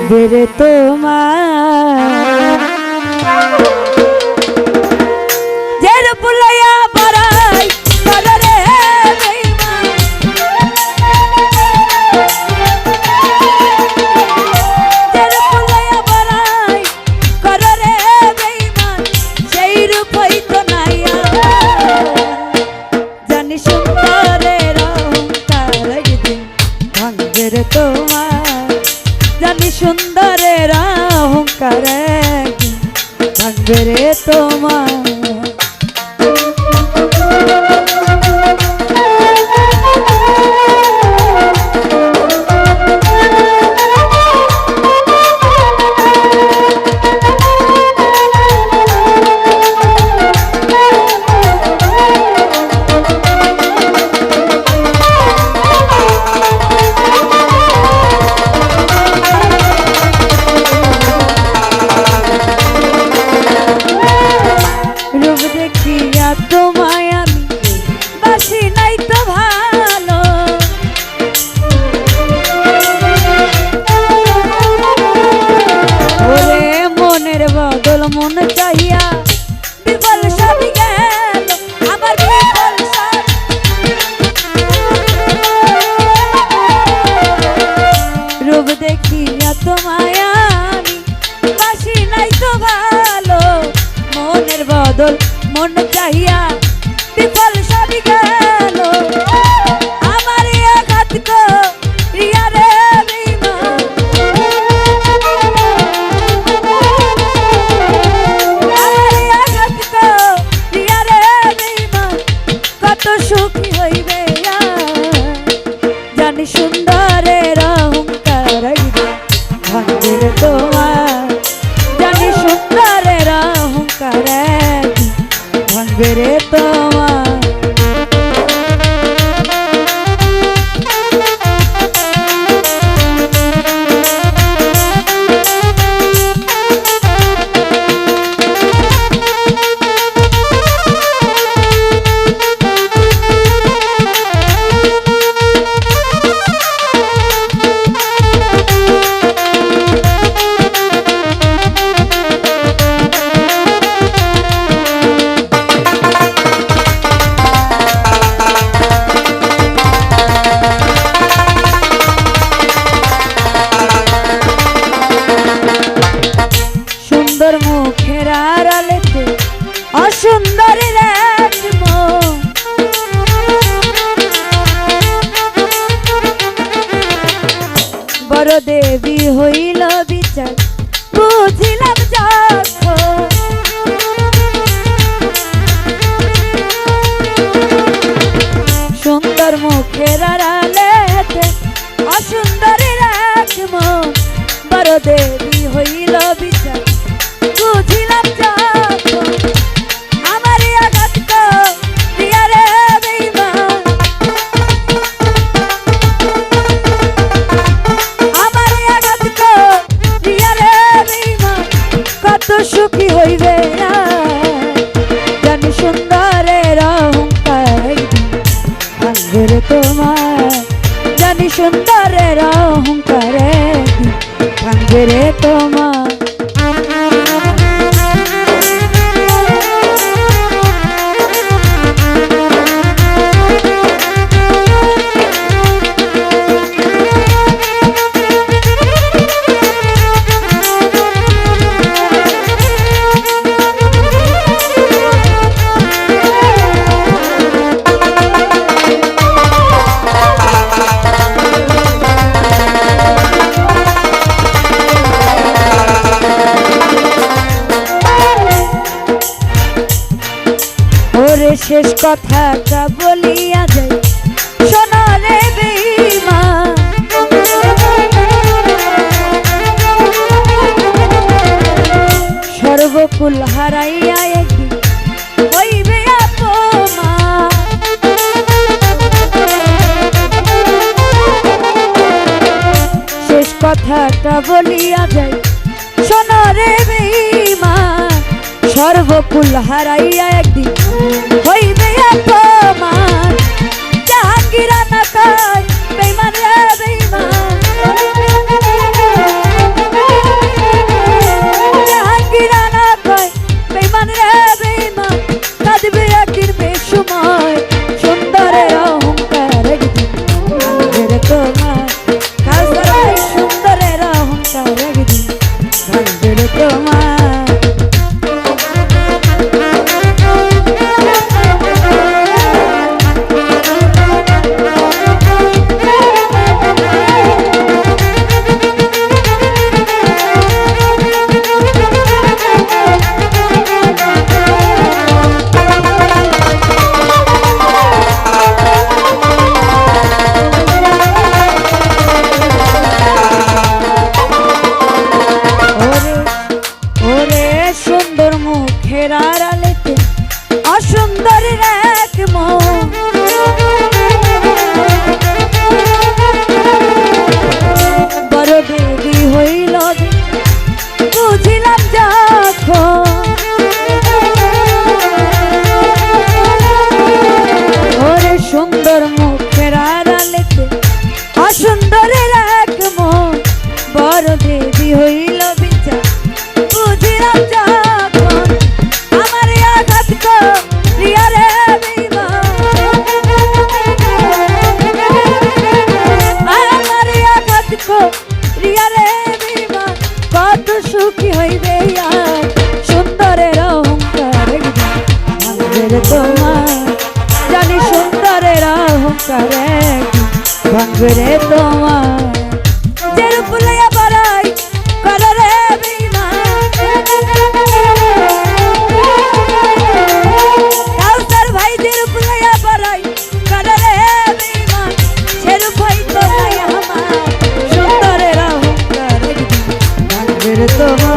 বেরে তোমার জের পুলাইয়া বাড়াই বাজারে জের পুলাইয়া বাড়াই কররে বেঈমান সেই রূপ হইতো নাইয়া জানি সুন্দরের অহংকার একদিন ভাঙবে রে তোমার জানি সুন্দরের অহংকার একদিন ভাঙবে রে তোমার তোমায় আমি বাসি নাই তো ভালো ওরে মনের বদল মন চাহিয়া বিফল সাথী গেল আমার বিফল রূপ দেখিয়া তোমায় আমি বাসি নাই তো ভালো মনের বদল মন চাহিয়া বিফল সবই গেল আমার আঘাত করিয়া রে বেঈমান আমার আঘাত করিয়া রে বেঈমান কত সুখী হইবে জানি সুন্দরের অহংকার ভাঙবে রে তোমার জানি সুন্দরের অহংকার ভাঙবে রে তোমার সুন্দর মুখের আড়ালেতে অসুন্দরীর এক মন বড় দেবী হইল বিচার বুঝিলাম যখন সুন্দর মুখের আড়ালেতে অসুন্দরীর এক মন বড় দেবী হইল বিচার বুঝিলাম যখন আমার আঘাত করিয়া রে বেঈমান আমার আঘাত করিয়া রে বেঈমান কত সুখী হইবে জানি সুন্দরের অহংকার ভাঙবে রে তোমার জানি সুন্দরের অহংকার ভাঙবে রে তোমার শেষ কথাটা বলিয়া যাই শোনো রে বেঈমান সর্বকুল হারাইয়া একদিন হইবে অপমান শেষ কথাটা বলিয়া যাই শোনো রে বেঈমান সর্বকুল হারাইয়া একদিন হইবে অপমান আড়ালেতে অসুন্দরীর এক মন বড় দেবী হইল বুঝিলাম যখন ওরে সুন্দর মুখের আড়ালেতে অসুন্দরের এক মন বড় দেবী হইল বিচার বুঝিলাম যখন আমার আঘাত করিয়া রে আমার আঘাত করিয়া রে কত সুখী হইবে আর সুন্দরের অহংকার ভাঙবে তোমার জানি সুন্দরের অহংকার ভাঙবে রে তোমার যে রূপ লইয়া বড়াই করে রে কাউসার ভাই যে রূপ লইয়া বড়াই করে রে সে রূপ হইতো নাই আমার সুন্দরের অহংকার ভাঙবে রে তোমার